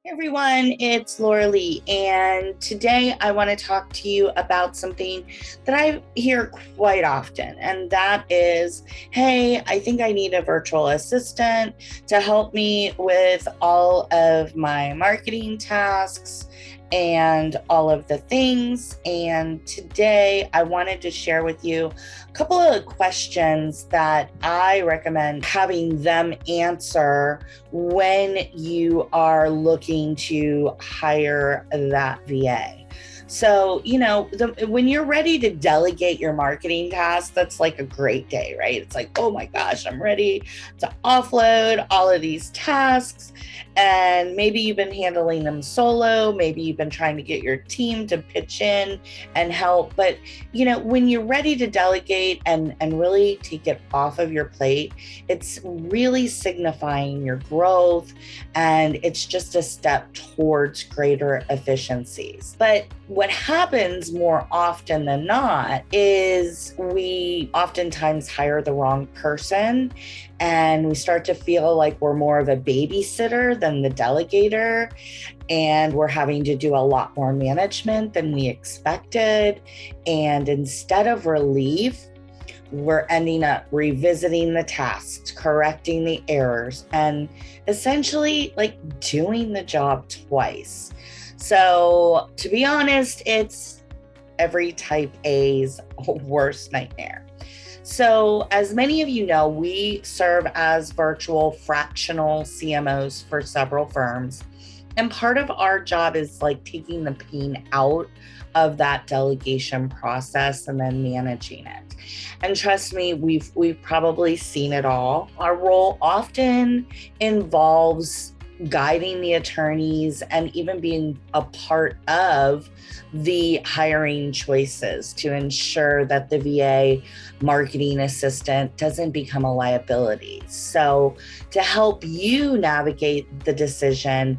Hey everyone, it's Laura Lee, and today I want to talk to you about something that I hear quite often, and that is, hey, I think I need a virtual assistant to help me with all of my marketing tasks and all of the things. And today I wanted to share with you a couple of questions that I recommend having them answer when you are looking to hire that VA. So, when you're ready to delegate your marketing tasks, that's like a great day, right? It's like, oh my gosh, I'm ready to offload all of these tasks. And maybe you've been handling them solo. Maybe you've been trying to get your team to pitch in and help. But, when you're ready to delegate and really take it off of your plate, it's really signifying your growth, and it's just a step towards greater efficiencies. But what happens more often than not is we oftentimes hire the wrong person, and we start to feel like we're more of a babysitter than the delegator, and we're having to do a lot more management than we expected. And instead of relief, we're ending up revisiting the tasks, correcting the errors, and essentially like doing the job twice. So to be honest, it's every type A's worst nightmare. So as many of you know, we serve as virtual fractional CMOs for several firms. And part of our job is like taking the pain out of that delegation process and then managing it. And trust me, we've probably seen it all. Our role often involves guiding the attorneys and even being a part of the hiring choices to ensure that the VA marketing assistant doesn't become a liability. So to help you navigate the decision,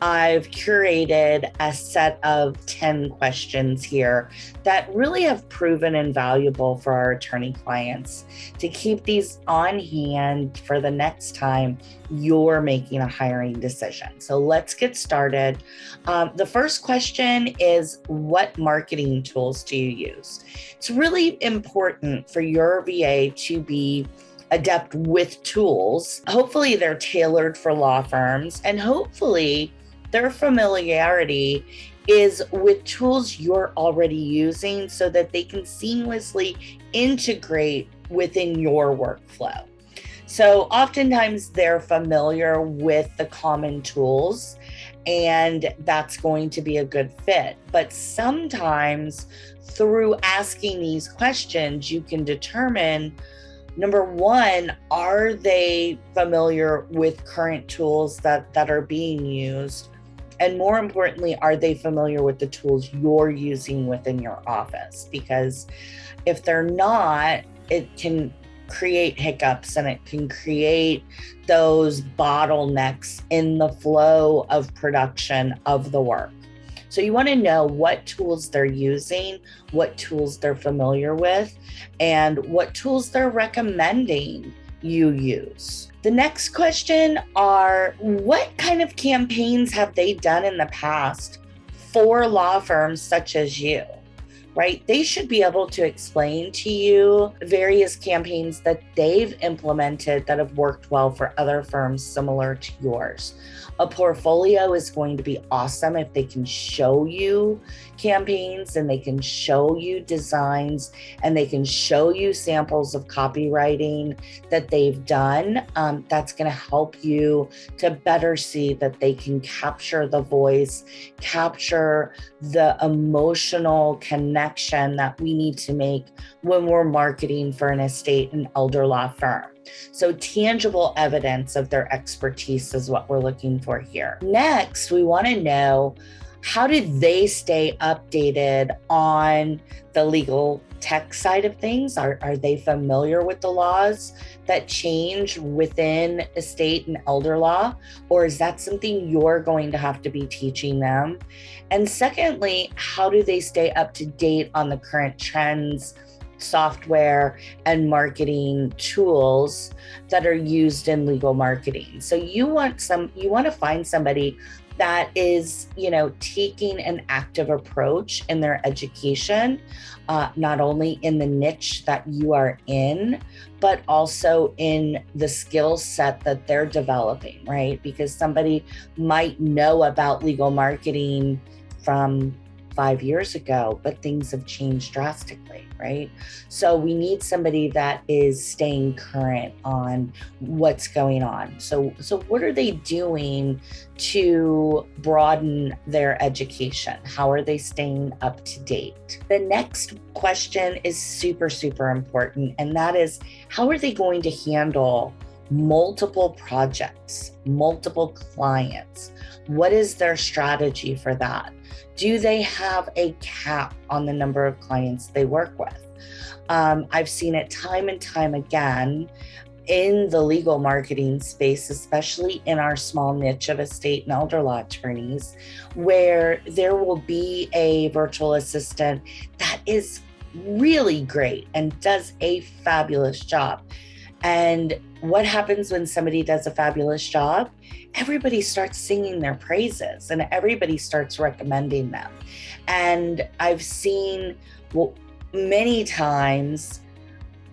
I've curated a set of 10 questions here that really have proven invaluable for our attorney clients to keep these on hand for the next time you're making a hiring decision. So let's get started. The first question is, what marketing tools do you use? It's really important for your VA to be adept with tools. Hopefully they're tailored for law firms, and hopefully their familiarity is with tools you're already using so that they can seamlessly integrate within your workflow. So oftentimes they're familiar with the common tools, and that's going to be a good fit. But sometimes through asking these questions, you can determine, number one, are they familiar with current tools that are being used? And more importantly, are they familiar with the tools you're using within your office? Because if they're not, it can create hiccups and it can create those bottlenecks in the flow of production of the work. So you want to know what tools they're using, what tools they're familiar with, and what tools they're recommending you use. The next question are, what kind of campaigns have they done in the past for law firms such as you, right? They should be able to explain to you various campaigns that they've implemented that have worked well for other firms similar to yours. A portfolio is going to be awesome if they can show you campaigns and they can show you designs and they can show you samples of copywriting that they've done. That's going to help you to better see that they can capture the voice, capture the emotional connection that we need to make when we're marketing for an estate and elder law firm. So tangible evidence of their expertise is what we're looking for here. Next, we want to know, how did they stay updated on the legal tech side of things? Are they familiar with the laws that change within estate and elder law? Or is that something you're going to have to be teaching them? And secondly, how do they stay up to date on the current trends, software, and marketing tools that are used in legal marketing? So you want to find somebody that is, taking an active approach in their education, not only in the niche that you are in, but also in the skill set that they're developing, right? Because somebody might know about legal marketing from 5 years ago, but things have changed drastically, right? So we need somebody that is staying current on what's going on. So what are they doing to broaden their education? How are they staying up to date? The next question is super, super important, and that is, how are they going to handle multiple projects, multiple clients? What is their strategy for that? Do they have a cap on the number of clients they work with? I've seen it time and time again in the legal marketing space, especially in our small niche of estate and elder law attorneys, where there will be a virtual assistant that is really great and does a fabulous job. And what happens when somebody does a fabulous job? Everybody starts singing their praises and everybody starts recommending them. And I've seen many times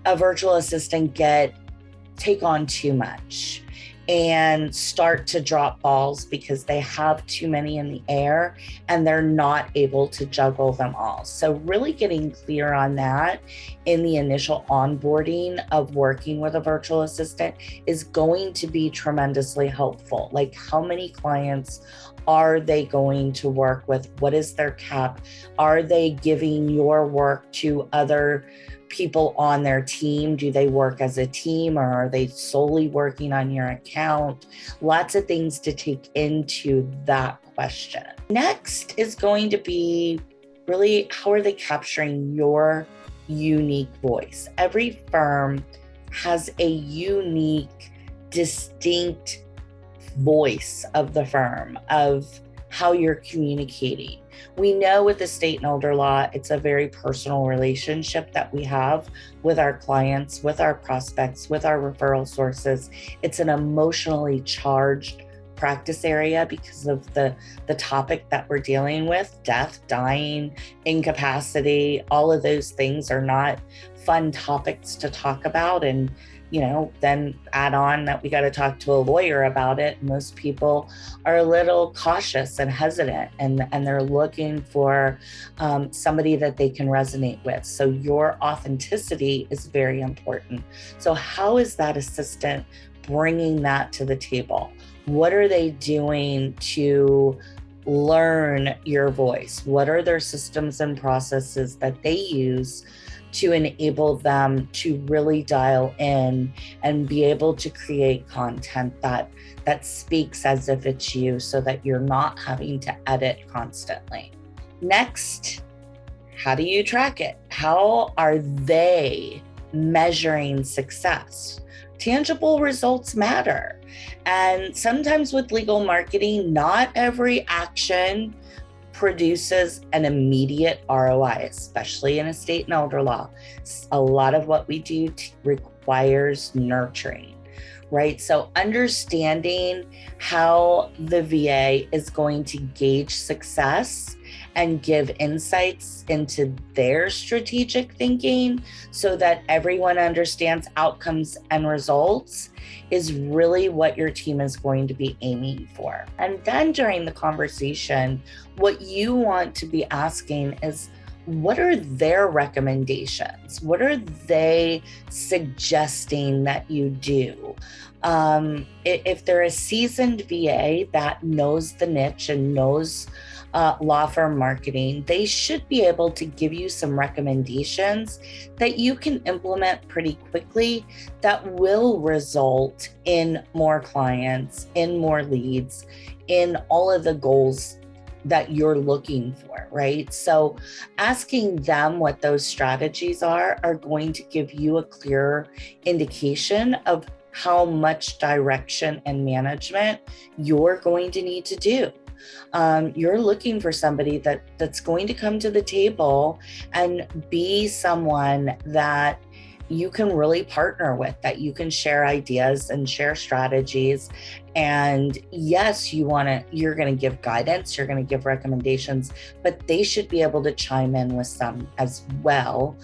a virtual assistant take on too much and start to drop balls because they have too many in the air and they're not able to juggle them all. So really getting clear on that in the initial onboarding of working with a virtual assistant is going to be tremendously helpful. Like, how many clients are they going to work with? What is their cap? Are they giving your work to other people on their team? Do they work as a team, or are they solely working on your account? Lots of things to take into that question. Next is going to be really, how are they capturing your unique voice? Every firm has a unique, distinct voice of the firm, of how you're communicating. We know with estate and elder law, it's a very personal relationship that we have with our clients, with our prospects, with our referral sources. It's an emotionally charged practice area because of the topic that we're dealing with: death, dying, incapacity. All of those things are not fun topics to talk about. And then add on that we got to talk to a lawyer about it. Most people are a little cautious and hesitant, and they're looking for somebody that they can resonate with. So your authenticity is very important. So how is that assistant bringing that to the table? What are they doing to learn your voice? What are their systems and processes that they use to enable them to really dial in and be able to create content that speaks as if it's you, so that you're not having to edit constantly? Next, how do you track it? How are they measuring success? Tangible results matter. And sometimes with legal marketing, not every action produces an immediate ROI, especially in estate and elder law. A lot of what we do requires nurturing, right? So understanding how the VA is going to gauge success and give insights into their strategic thinking so that everyone understands outcomes and results is really what your team is going to be aiming for. And then during the conversation, what you want to be asking is, what are their recommendations? What are they suggesting that you do? If they're a seasoned VA that knows the niche and knows law firm marketing, they should be able to give you some recommendations that you can implement pretty quickly that will result in more clients, in more leads, in all of the goals that you're looking for, right? So asking them what those strategies are going to give you a clearer indication of how much direction and management you're going to need to do. You're looking for somebody that's going to come to the table and be someone that you can really partner with, that you can share ideas and share strategies. And yes, you're going to give guidance, you're going to give recommendations, but they should be able to chime in with some as well,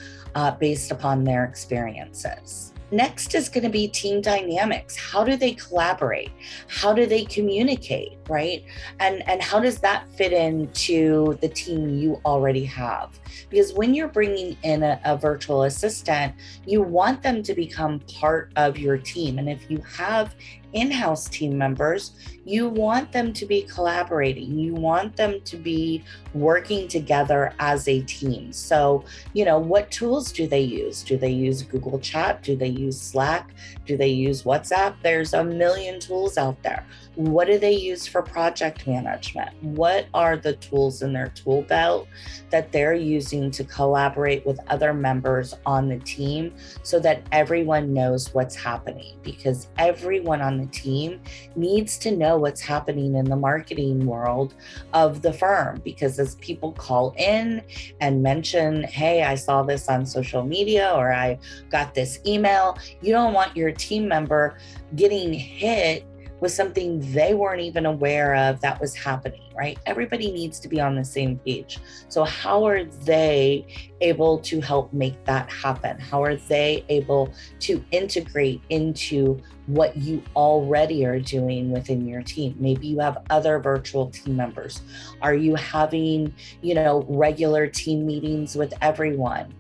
based upon their experiences. Next is going to be team dynamics. How do they collaborate? How do they communicate, right? And how does that fit into the team you already have? Because when you're bringing in a virtual assistant, you want them to become part of your team. And if you have in-house team members, you want them to be collaborating. You want them to be working together as a team. So, what tools do they use? Do they use Google Chat? Do they use Slack? Do they use WhatsApp? There's a million tools out there. What do they use for project management? What are the tools in their tool belt that they're using to collaborate with other members on the team so that everyone knows what's happening? Because everyone on the team needs to know what's happening in the marketing world of the firm, because as people call in and mention, hey, I saw this on social media, or I got this email, you don't want your team member getting hit with something they weren't even aware of that was happening, right? Everybody needs to be on the same page. So how are they able to help make that happen? How are they able to integrate into what you already are doing within your team? Maybe you have other virtual team members. Are you having, regular team meetings with everyone?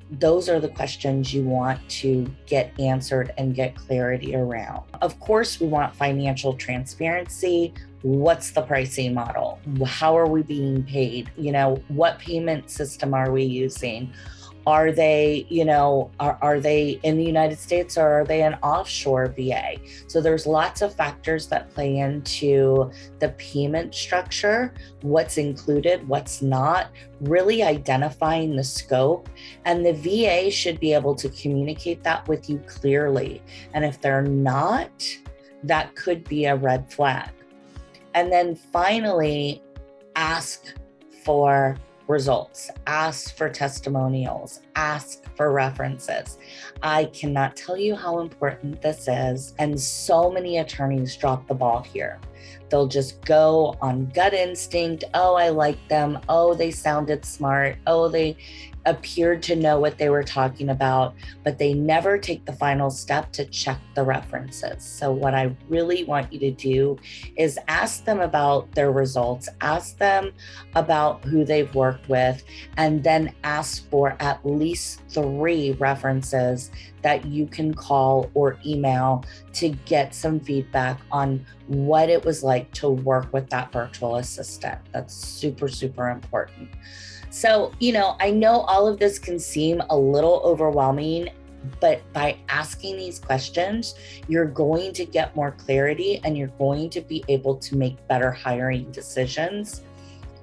Those are the questions you want to get answered and get clarity around. Of course, we want financial transparency. What's the pricing model? How are we being paid? What payment system are we using? Are they, are they in the United States, or are they an offshore VA? So there's lots of factors that play into the payment structure, what's included, what's not, really identifying the scope. And the VA should be able to communicate that with you clearly. And if they're not, that could be a red flag. And then finally, ask for results, ask for testimonials, ask for references. I cannot tell you how important this is. And so many attorneys drop the ball here. They'll just go on gut instinct. Oh, I like them. Oh, they sounded smart. Oh, they appeared to know what they were talking about, but they never take the final step to check the references. So what I really want you to do is ask them about their results, ask them about who they've worked with, and then ask for at least 3 references that you can call or email to get some feedback on what it was like to work with that virtual assistant. That's super, super important. So, I know all of this can seem a little overwhelming, but by asking these questions, you're going to get more clarity and you're going to be able to make better hiring decisions.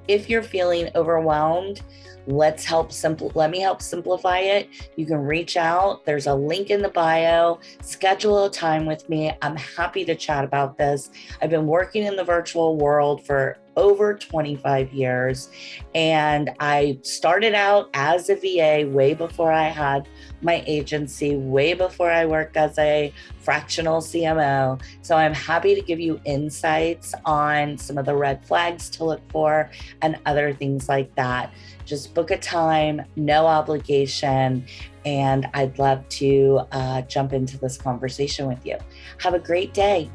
If you're feeling overwhelmed, let me help simplify it. You can reach out. There's a link in the bio. Schedule a time with me. I'm happy to chat about this. I've been working in the virtual world for over 25 years. And I started out as a VA way before I had my agency, way before I worked as a fractional CMO. So I'm happy to give you insights on some of the red flags to look for and other things like that. Just book a time, no obligation, and I'd love to jump into this conversation with you. Have a great day.